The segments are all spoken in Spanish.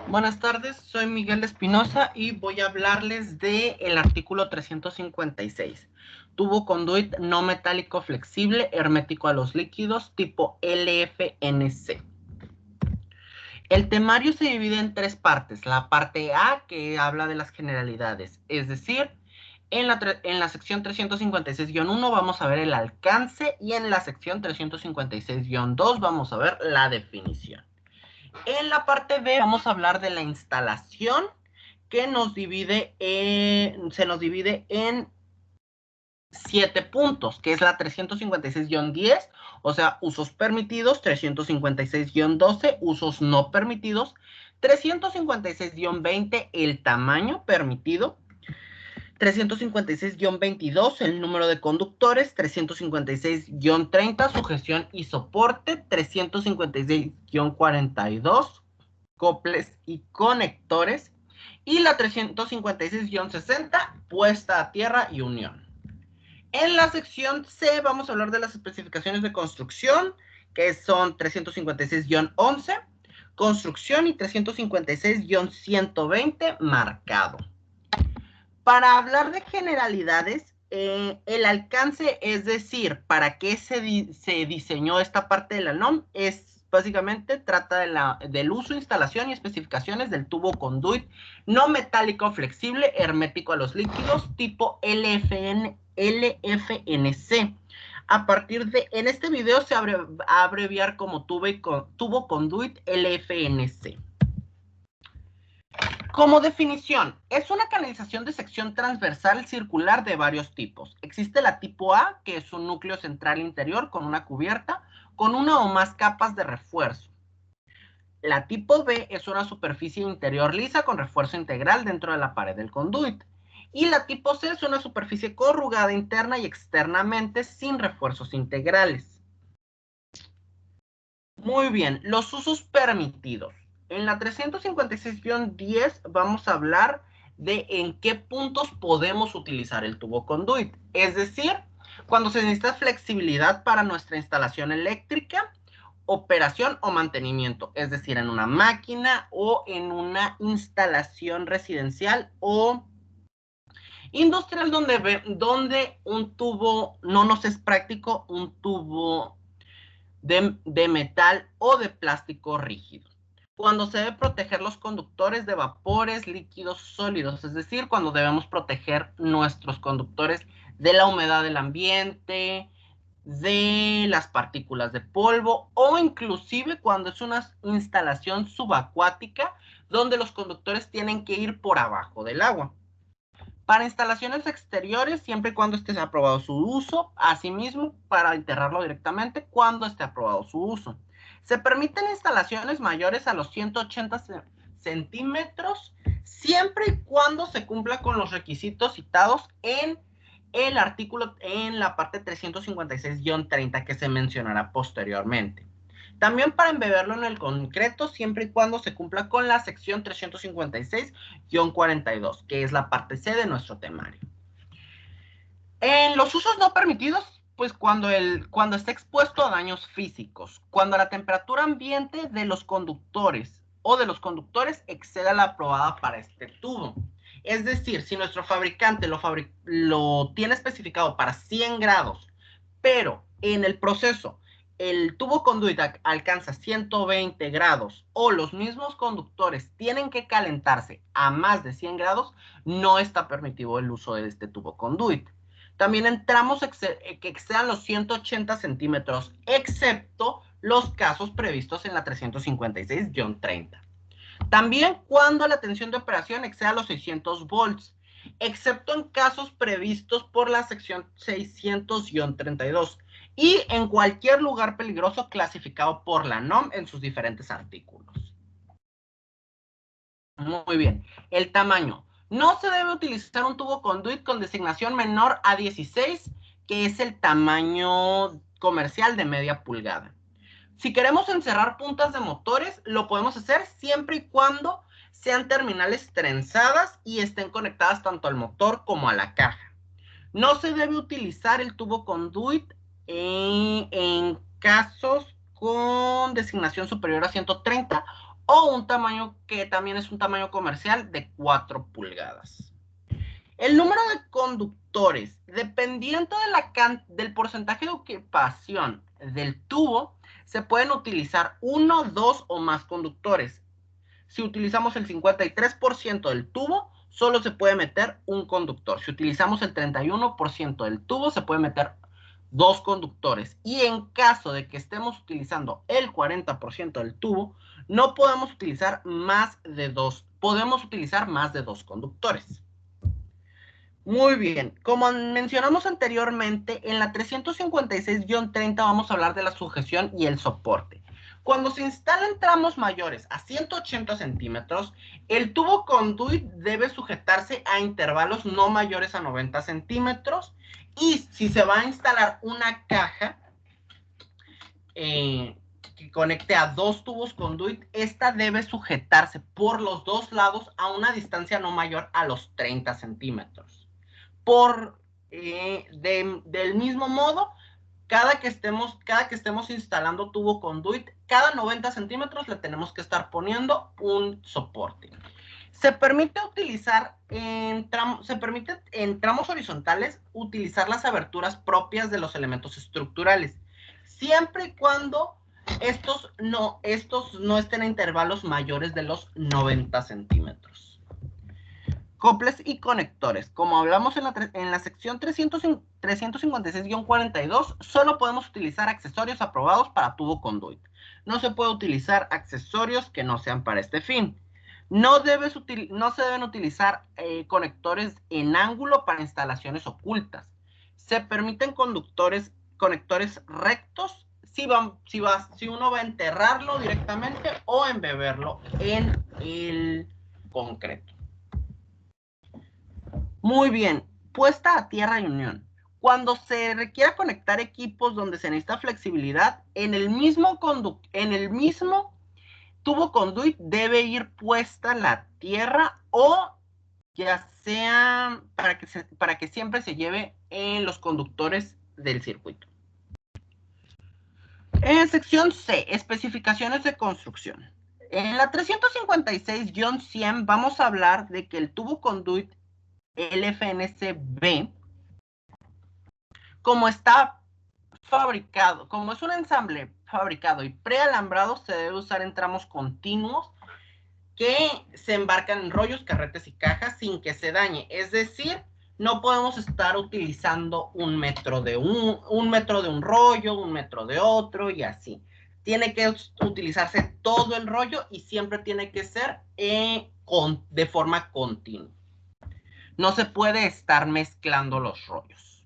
Buenas tardes, soy Miguel Espinosa y voy a hablarles del artículo 356. Tubo conduit no metálico flexible hermético a los líquidos tipo LFNC. El temario se divide en tres partes. La parte A, que habla de las generalidades, es decir, en la sección 356-1 vamos a ver el alcance y en la sección 356-2 vamos a ver la definición. En la parte B vamos a hablar de la instalación que se nos divide en 7 puntos, que es la 356-10, o sea, usos permitidos, 356-12, usos no permitidos, 356-20, el tamaño permitido, 356-22, el número de conductores, 356-30, sujeción y soporte, 356-42, coples y conectores, y la 356-60, puesta a tierra y unión. En la sección C vamos a hablar de las especificaciones de construcción, que son 356-11, construcción, y 356-120, marcado. Para hablar de generalidades, el alcance, es decir, para qué se diseñó esta parte de la NOM, básicamente trata del uso, instalación y especificaciones del tubo conduit no metálico flexible hermético a los líquidos tipo LFNC. A partir de, en este video se abreviar como tubo conduit LFNC. Como definición, es una canalización de sección transversal circular de varios tipos. Existe la tipo A, que es un núcleo central interior con una cubierta, con una o más capas de refuerzo. La tipo B es una superficie interior lisa con refuerzo integral dentro de la pared del conduit. Y la tipo C es una superficie corrugada interna y externamente sin refuerzos integrales. Muy bien, los usos permitidos. En la 356-10 vamos a hablar de en qué puntos podemos utilizar el tubo conduit. Es decir, cuando se necesita flexibilidad para nuestra instalación eléctrica, operación o mantenimiento. Es decir, en una máquina o en una instalación residencial o industrial donde un tubo no nos es práctico, un tubo de metal o de plástico rígido. Cuando se debe proteger los conductores de vapores, líquidos, sólidos, es decir, cuando debemos proteger nuestros conductores de la humedad del ambiente, de las partículas de polvo, o inclusive cuando es una instalación subacuática donde los conductores tienen que ir por abajo del agua. Para instalaciones exteriores, siempre y cuando esté aprobado su uso, asimismo para enterrarlo directamente cuando esté aprobado su uso. Se permiten instalaciones mayores a los 180 centímetros, siempre y cuando se cumpla con los requisitos citados en el artículo, en la parte 356-30 que se mencionará posteriormente. También para embeberlo en el concreto, siempre y cuando se cumpla con la sección 356-42, que es la parte C de nuestro temario. En los usos no permitidos, pues cuando está expuesto a daños físicos, cuando la temperatura ambiente de los conductores o de los conductores exceda la aprobada para este tubo. Es decir, si nuestro fabricante lo tiene especificado para 100 grados, pero en el proceso el tubo conduit alcanza 120 grados o los mismos conductores tienen que calentarse a más de 100 grados, no está permitido el uso de este tubo conduit. También en tramos que excedan los 180 centímetros, excepto los casos previstos en la 356-30. También cuando la tensión de operación exceda los 600 volts, excepto en casos previstos por la sección 600-32 y en cualquier lugar peligroso clasificado por la NOM en sus diferentes artículos. Muy bien. El tamaño. No se debe utilizar un tubo conduit con designación menor a 16, que es el tamaño comercial de media pulgada. Si queremos encerrar puntas de motores, lo podemos hacer siempre y cuando sean terminales trenzadas y estén conectadas tanto al motor como a la caja. No se debe utilizar el tubo conduit en casos con designación superior a 130 o un tamaño que también es un tamaño comercial de 4 pulgadas. El número de conductores, dependiendo del porcentaje de ocupación del tubo, se pueden utilizar 1, 2 o más conductores. Si utilizamos el 53% del tubo, solo se puede meter un conductor. Si utilizamos el 31% del tubo, se puede meter 2 conductores. Y en caso de que estemos utilizando el 40% del tubo, no podemos utilizar más de 2. Podemos utilizar más de 2 conductores. Muy bien, como mencionamos anteriormente, en la 356-30 vamos a hablar de la sujeción y el soporte. Cuando se instalan tramos mayores a 180 centímetros, el tubo conduit debe sujetarse a intervalos no mayores a 90 centímetros y si se va a instalar una caja que conecte a 2 tubos conduit, esta debe sujetarse por los 2 lados a una distancia no mayor a los 30 centímetros. Del mismo modo, cada que estemos instalando tubo conduit, cada 90 centímetros le tenemos que estar poniendo un soporte. Se permite en tramos horizontales utilizar las aberturas propias de los elementos estructurales, siempre y cuando estos no estén a intervalos mayores de los 90 centímetros. Coples y conectores. Como hablamos en la sección 356-42, solo podemos utilizar accesorios aprobados para tubo conduit. No se puede utilizar accesorios que no sean para este fin. No se deben utilizar conectores en ángulo para instalaciones ocultas. Se permiten conectores rectos si uno va a enterrarlo directamente o embeberlo en el concreto. Muy bien, puesta a tierra y unión. Cuando se requiera conectar equipos donde se necesita flexibilidad, en el mismo tubo conduit debe ir puesta la tierra o ya sea para que siempre se lleve en los conductores del circuito. En sección C, especificaciones de construcción. En la 356-100 vamos a hablar de que el tubo conduit LFNCB, como está fabricado, como es un ensamble fabricado y prealambrado, se debe usar en tramos continuos que se embarcan en rollos, carretes y cajas sin que se dañe. Es decir, no podemos estar utilizando un metro de un rollo, un metro de otro y así. Tiene que utilizarse todo el rollo y siempre tiene que ser de forma continua. No se puede estar mezclando los rollos.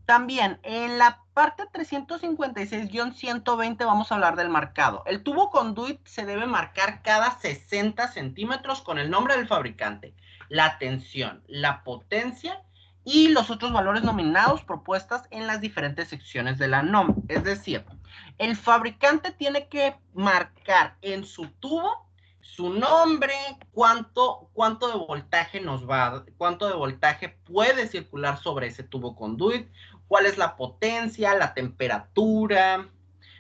También en la parte 356-120 vamos a hablar del marcado. El tubo conduit se debe marcar cada 60 centímetros con el nombre del fabricante, la tensión, la potencia y los otros valores nominados propuestas en las diferentes secciones de la NOM. Es decir, el fabricante tiene que marcar en su tubo su nombre, cuánto de voltaje cuánto de voltaje puede circular sobre ese tubo conduit, cuál es la potencia, la temperatura,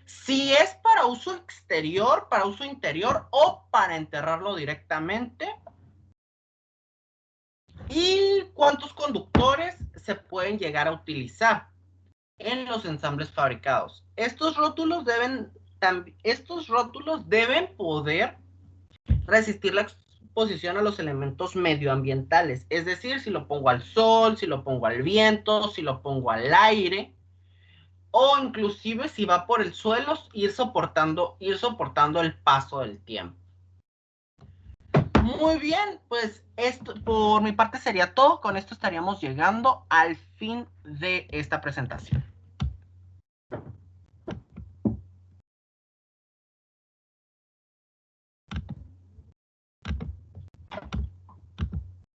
si es para uso exterior, para uso interior o para enterrarlo directamente, y cuántos conductores se pueden llegar a utilizar en los ensambles fabricados. Estos rótulos deben poder resistir la exposición a los elementos medioambientales, es decir, si lo pongo al sol, si lo pongo al viento, si lo pongo al aire, o inclusive si va por el suelo, ir soportando el paso del tiempo. Muy bien, pues esto por mi parte sería todo. Con esto estaríamos llegando al fin de esta presentación.